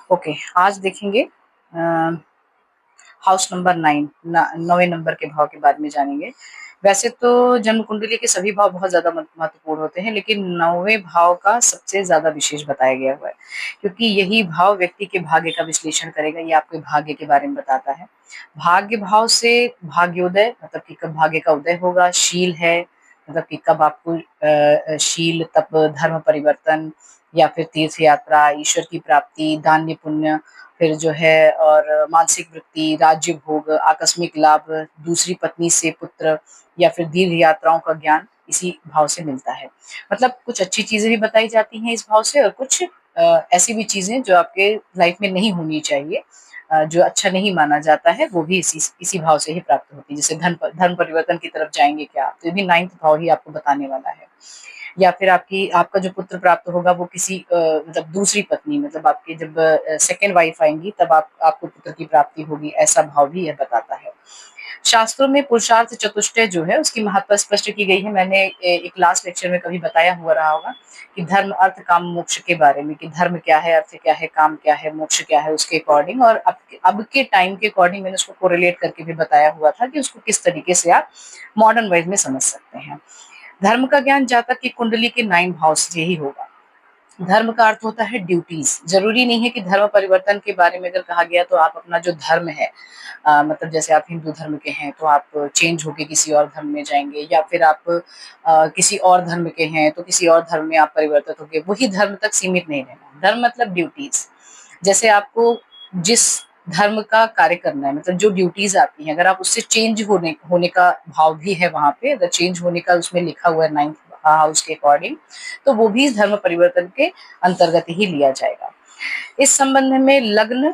Okay, आज देखेंगे house number 9 9वें number के भाव के बारे में जानेंगे। वैसे तो जन्म कुंडली के सभी भाव बहुत ज़्यादा महत्वपूर्ण होते हैं, लेकिन 9वें भाव का सबसे ज़्यादा विशेष बताया गया हुआ है, क्योंकि यही भाव व्यक्ति के भाग्य का विश्लेषण करेगा, ये आपके भाग्य के बारे में बताता है। भाग्य भाव से भाग्योदय मतलब कि कब भाग्य का उदय होगा, शील है मतलब कि कब आपको शील, तप, धर्म परिवर्तन या फिर तीर्थ यात्रा, ईश्वर की प्राप्ति, दान्य पुण्य, फिर जो है और मानसिक वृत्ति, राज्य भोग, आकस्मिक लाभ, दूसरी पत्नी से पुत्र या फिर दीर्घ यात्राओं का ज्ञान इसी भाव से मिलता है। मतलब कुछ अच्छी चीजें भी बताई जाती हैं इस भाव से, और कुछ ऐसी भी चीजें जो आपके लाइफ में नहीं होनी चाहिए, जो अच्छा नहीं माना जाता है, वो भी इसी भाव से ही प्राप्त होती है। जैसे धर्म परिवर्तन की तरफ जाएंगे क्या, तो ये भी 9th भाव ही आपको बताने वाला है। या फिर आपका जो पुत्र प्राप्त होगा वो किसी मतलब दूसरी पत्नी, मतलब आपकी जब सेकंड वाइफ आएंगी तब आपको पुत्र की प्राप्ति होगी, ऐसा भाव भी यह बताता है। शास्त्रों में पुरुषार्थ चतुष्टय जो है उसकी महत्ता स्पष्ट की गई है। मैंने एक लास्ट लेक्चर में कभी बताया हुआ रहा होगा कि धर्म अर्थ काम मोक्ष के बारे में, कि धर्म क्या है, अर्थ क्या है, काम क्या है, मोक्ष क्या है, उसके अकॉर्डिंग। और अब के टाइम के अकॉर्डिंग मैंने उसको कोरिलेट करके भी बताया हुआ था कि उसको किस तरीके से आप मॉडर्न वाइज में समझ सकते हैं। धर्म का ज्ञान जातक की कुंडली के 9 भाव से ही होगा। धर्म का अर्थ होता है ड्यूटीज। जरूरी नहीं है कि धर्म परिवर्तन के बारे में अगर कहा गया तो आप अपना जो धर्म है, मतलब जैसे आप हिंदू धर्म के हैं तो आप चेंज होके किसी और धर्म में जाएंगे, या फिर आप किसी और धर्म के हैं तो किसी और धर्म में आप परिवर्तित होंगे, वही धर्म तक सीमित नहीं रहना। धर्म मतलब ड्यूटीज। जैसे आपको जिस धर्म का कार्य करना है, मतलब जो ड्यूटीज आपकी हैं, अगर आप उससे चेंज होने होने का भाव भी है वहां पे, अगर चेंज होने का उसमें लिखा हुआ है 9th हाउस के अकॉर्डिंग, तो वो भी धर्म परिवर्तन के अंतर्गत ही लिया जाएगा। इस संबंध में लग्न,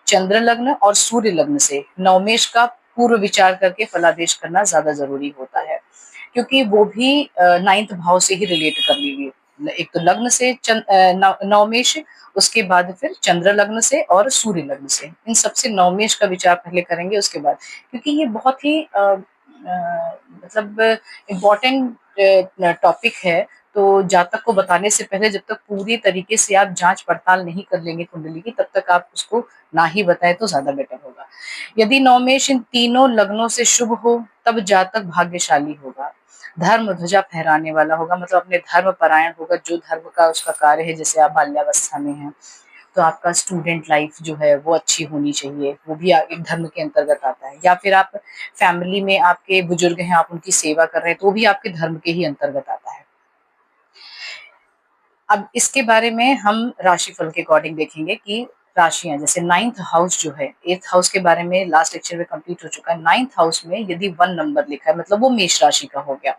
चंद्र लग्न और सूर्य लग्न से नवमेश का पूर्व विचार करके फलादेश करना ज्यादा जरूरी होता है, क्योंकि वो भी 9th भाव से ही रिलेट कर लीजिए। एक तो लग्न से नवमेश, उसके बाद फिर चंद्र लग्न से और सूर्य लग्न से, इन सबसे नवमेश का विचार पहले करेंगे, उसके बाद, क्योंकि ये बहुत ही मतलब इम्पोर्टेंट टॉपिक है। तो जातक को बताने से पहले जब तक पूरी तरीके से आप जांच पड़ताल नहीं कर लेंगे कुंडली की, तब तक आप उसको ना ही बताएं तो ज्यादा बेटर होगा। यदि नवमेश इन तीनों लग्नों से शुभ हो तब जातक भाग्यशाली होगा, धर्म ध्वजा फहराने वाला होगा, मतलब अपने धर्म परायण होगा, जो धर्म का उसका कार्य है। जैसे आप बाल्यावस्था में हैं तो आपका स्टूडेंट लाइफ जो है वो अच्छी होनी चाहिए, वो भी एक धर्म के अंतर्गत आता है। या फिर आप फैमिली में आपके बुजुर्ग हैं, आप उनकी सेवा कर रहे हैं, तो वो भी आपके धर्म के ही अंतर्गत आता है। अब इसके बारे में हम राशिफल के अकॉर्डिंग देखेंगे कि राशियां, जैसे 9th हाउस जो है, 8th हाउस के बारे में लास्ट लेक्चर में कंप्लीट हो चुका है। 9th हाउस में यदि 1 नंबर लिखा है मतलब वो मेष राशि का हो गया।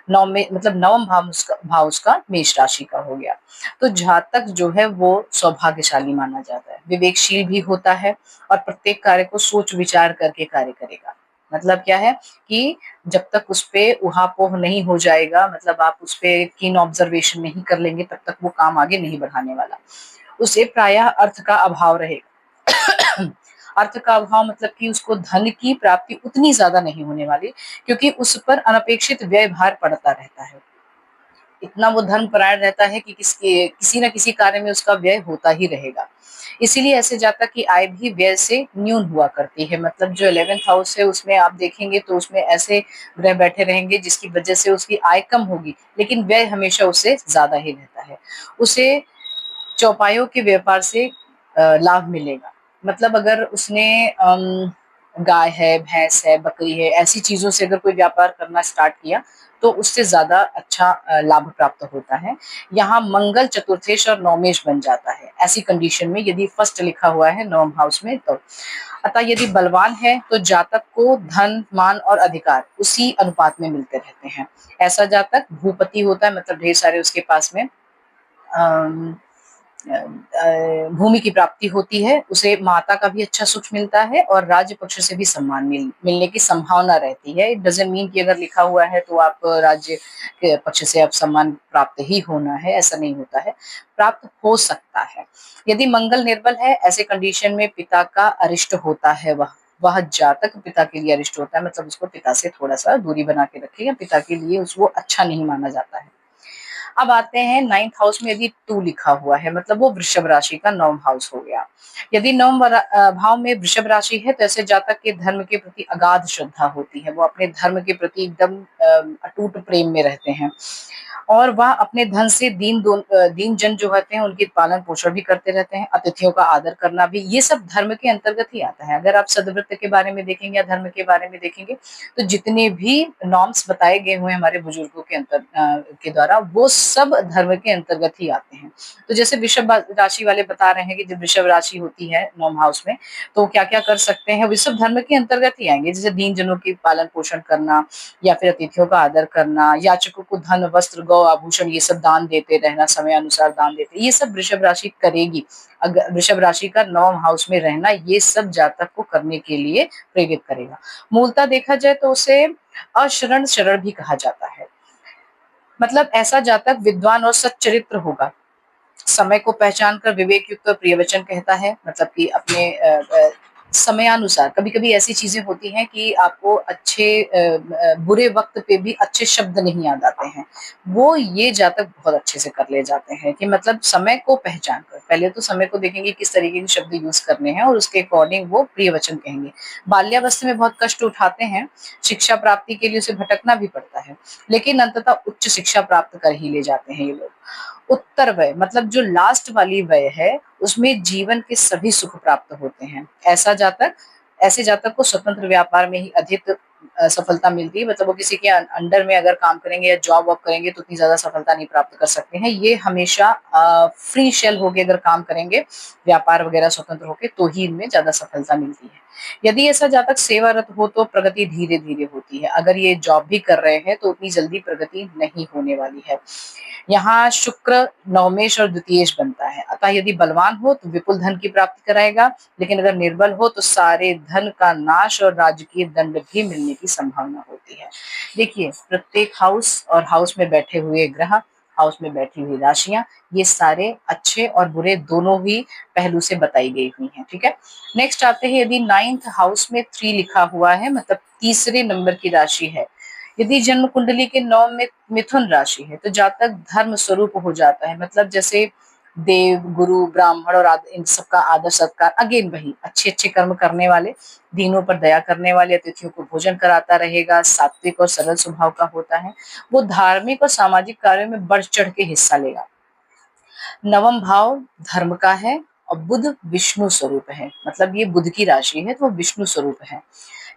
नौ में मतलब नवम भाव उसका मेष राशि का हो गया। तो जातक जो है वो सौभाग्यशाली माना जाता है, विवेकशील भी होता है और प्रत्येक कार्य को सोच विचार करके कार्य करेगा। मतलब क्या है कि जब तक उस पे उहापोह नहीं हो जाएगा, मतलब आप उस पे कीन ऑब्जर्वेशन नहीं कर लेंगे, तब तक वो काम आगे नहीं बढ़ाने वाला। उसे प्रायः अर्थ का अभाव रहेगा। अर्थ का अभाव मतलब कि उसको धन की प्राप्ति उतनी ज्यादा नहीं होने वाली, क्योंकि उस पर अनपेक्षित व्यय भार पड़ता रहता है। इतना वो धर्म परायण रहता है कि किसी न किसी कार्य में उसका व्यय होता ही रहेगा। इसीलिए ऐसे जातक की आय भी व्यय से न्यून हुआ करती है। मतलब जो 11th हाउस है उसमें आप देखेंगे तो उसमें ऐसे ग्रह बैठे रहेंगे जिसकी वजह से उसकी आय कम होगी, लेकिन व्यय हमेशा उससे ज्यादा ही रहता है। उसे चौपायों के व्यापार से लाभ मिलेगा। मतलब अगर उसने गाय है, भैंस है, बकरी है, ऐसी चीजों से अगर कोई व्यापार करना स्टार्ट किया तो उससे ज्यादा अच्छा लाभ प्राप्त होता है। यहाँ मंगल चतुर्थेश और नवमेश बन जाता है ऐसी कंडीशन में, यदि फर्स्ट लिखा हुआ है नवम हाउस में तो। अतः यदि बलवान है तो जातक को धन, मान और अधिकार उसी अनुपात में मिलते रहते हैं। ऐसा जातक भूपति होता है, मतलब ढेर सारे उसके पास में भूमि की प्राप्ति होती है, उसे माता का भी अच्छा सुख मिलता है और राज्य पक्ष से भी सम्मान मिलने की संभावना रहती है। इट डजंट मीन कि अगर लिखा हुआ है तो आप राज्य के पक्ष से आप सम्मान प्राप्त ही होना है, ऐसा नहीं होता है, प्राप्त हो सकता है। यदि मंगल निर्बल है, ऐसे कंडीशन में पिता का अरिष्ट होता है, वह जातक पिता के लिए अरिष्ट होता है, मतलब उसको पिता से थोड़ा सा दूरी बना के रखेगा, पिता के लिए उसको अच्छा नहीं माना जाता है। अब आते हैं 9th हाउस में यदि 2 लिखा हुआ है, मतलब वो वृषभ राशि का 9वां हाउस हो गया। यदि 9वां भाव में वृषभ राशि है, तो ऐसे जातक के धर्म के प्रति अगाध श्रद्धा होती है। वो अपने धर्म के प्रति एकदम अटूट प्रेम में रहते हैं और वह अपने धन से दीन जन जो होते हैं उनकी पालन पोषण भी करते रहते हैं। अतिथियों का आदर करना भी, ये सब धर्म के अंतर्गत ही आता है। अगर आप सद्वृत्त के बारे में देखेंगे या धर्म के बारे में देखेंगे, तो जितने भी नॉर्म्स बताए गए हुए हैं हमारे बुजुर्गों के द्वारा, वो सब धर्म के अंतर्गत ही आते हैं। तो जैसे वृषभ राशि वाले बता रहे हैं कि जब वृषभ राशि होती है 9वां हाउस में, तो क्या क्या कर सकते हैं, वे सब धर्म के अंतर्गत ही आएंगे। जैसे दीन जनों की पालन पोषण करना, या फिर अतिथियों का आदर करना, याचकों को धन वस्त्र गौ आभूषण ये सब दान देते रहना, समय अनुसार दान देते, ये सब वृषभ राशि करेगी। अगर वृषभ राशि का 9वां हाउस में रहना ये सब जातक को करने के लिए प्रेरित करेगा। मूलतः देखा जाए तो उसे अशरण शरण भी कहा जाता है। मतलब ऐसा जातक विद्वान और सच्चरित्र होगा, समय को पहचान कर विवेक युक्त प्रिय वचन कहता है। मतलब कि अपने समयानुसार, कभी-कभी ऐसी चीजें होती हैं कि आपको अच्छे बुरे वक्त पे भी अच्छे शब्द नहीं याद आते हैं, वो ये जातक बहुत अच्छे से कर ले जाते हैं कि मतलब समय को पहचान कर, पहले तो समय को देखेंगे किस तरीके के शब्द यूज करने हैं और उसके अकॉर्डिंग वो प्रिय वचन कहेंगे। बाल्यावस्था में बहुत कष्ट उठाते हैं, शिक्षा प्राप्ति के लिए उसे भटकना भी पड़ता है, लेकिन अंततः उच्च शिक्षा प्राप्त कर ही ले जाते हैं ये लोग। उत्तर वय, मतलब जो लास्ट वाली वय है, उसमें जीवन के सभी सुख प्राप्त होते हैं। ऐसे जातक को स्वतंत्र व्यापार में ही अधिक सफलता मिलती है। मतलब वो किसी के अंडर में अगर काम करेंगे या जॉब वॉब करेंगे तो उतनी ज्यादा सफलता नहीं प्राप्त कर सकते हैं। ये हमेशा फ्री शेल होके अगर काम करेंगे, व्यापार वगैरह स्वतंत्र होके, तो ही इनमें ज्यादा सफलता मिलती है। यदि ऐसा जातक सेवारत हो तो प्रगति धीरे धीरे होती है। अगर ये जॉब भी कर रहे हैं तो उतनी जल्दी प्रगति नहीं होने वाली है। यहाँ शुक्र नवमेश और द्वितीयेश बनता है, अतः यदि बलवान हो तो विपुल धन की प्राप्ति कराएगा, लेकिन अगर निर्बल हो तो सारे धन का नाश और राजकीय दंड भी मिलने की संभावना होती है। देखिए, प्रत्येक हाउस और हाउस में बैठे हुए ग्रह, हाउस में बैठी हुई राशियां, ये सारे अच्छे और बुरे दोनों ही पहलू से बताई गई हुई हैं। ठीक है, नेक्स्ट आते हैं, यदि 9th हाउस में 3 लिखा हुआ है, मतलब तीसरे नंबर की राशि है। यदि जन्म कुंडली के 9 में मिथुन राशि है, तो जातक धर्म स्वरूप हो जाता है। मतलब जैसे देव, गुरु, ब्राह्मण और इन सबका आदर सत्कार, अगेन वही अच्छे अच्छे कर्म करने वाले, दीनों पर दया करने वाले, अतिथियों को भोजन कराता रहेगा, सात्विक और सरल स्वभाव का होता है। वो धार्मिक और सामाजिक कार्यों में बढ़ चढ़ के हिस्सा लेगा। 9वां भाव धर्म का है और बुध विष्णु स्वरूप है। मतलब ये बुध की राशि है तो वो विष्णु स्वरूप है।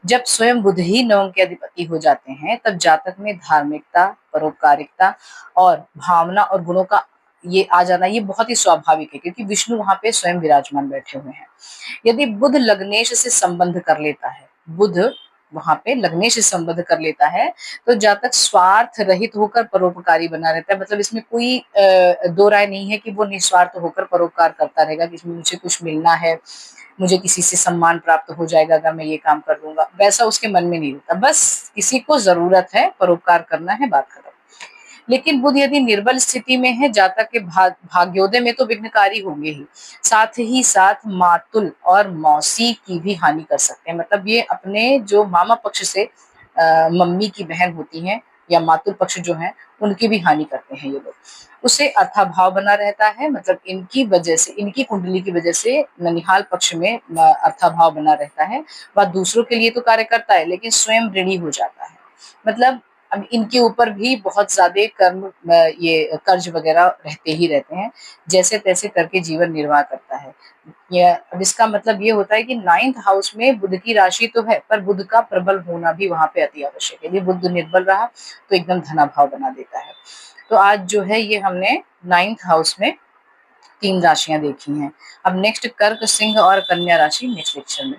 जब स्वयं बुध ही 9 के अधिपति हो जाते हैं, तब जातक में धार्मिकता, परोपकारिता और भावना और गुणों का ये आ जाना, ये बहुत ही स्वाभाविक है, क्योंकि विष्णु वहां पे स्वयं विराजमान बैठे हुए हैं। यदि बुध लग्नेश से संबंध कर लेता है, बुध वहां पे लग्नेश से संबंध कर लेता है, तो जातक स्वार्थ रहित होकर परोपकारी बना रहता है। मतलब इसमें कोई दो राय नहीं है कि वो निस्वार्थ होकर परोपकार करता रहेगा कि इसमें मुझे कुछ मिलना है, मुझे किसी से सम्मान प्राप्त हो जाएगा अगर मैं ये काम कर दूंगा, वैसा उसके मन में नहीं होता। बस किसी को जरूरत है, परोपकार करना है, बात खत्म। लेकिन बुध यदि निर्बल स्थिति में है, जातक के भाग्योदय में तो विघ्नकारी होंगे ही साथ मातुल और मौसी की भी हानि कर सकते हैं। मतलब ये अपने जो मामा पक्ष से मम्मी की बहन होती हैं या मातुल पक्ष जो है, उनकी भी हानि करते हैं ये लोग। उसे अर्थाभाव बना रहता है, मतलब इनकी वजह से, इनकी कुंडली की वजह से ननिहाल पक्ष में अर्थाभाव बना रहता है। वह दूसरों के लिए तो कार्य करता है, लेकिन स्वयं ऋणी हो जाता है। मतलब अब इनके ऊपर भी बहुत ज्यादा ये कर्ज वगैरह रहते ही रहते हैं, जैसे तैसे करके जीवन निर्वाह करता है। अब इसका मतलब ये होता है कि 9th हाउस में बुध की राशि तो है, पर बुध का प्रबल होना भी वहां पे अति आवश्यक है। यदि बुध निर्बल रहा तो एकदम धनाभाव बना देता है। तो आज जो है ये हमने 9th हाउस में 3 राशियां देखी हैं। अब नेक्स्ट कर्क, सिंह और कन्या राशि नेक्स्ट लेक्चर में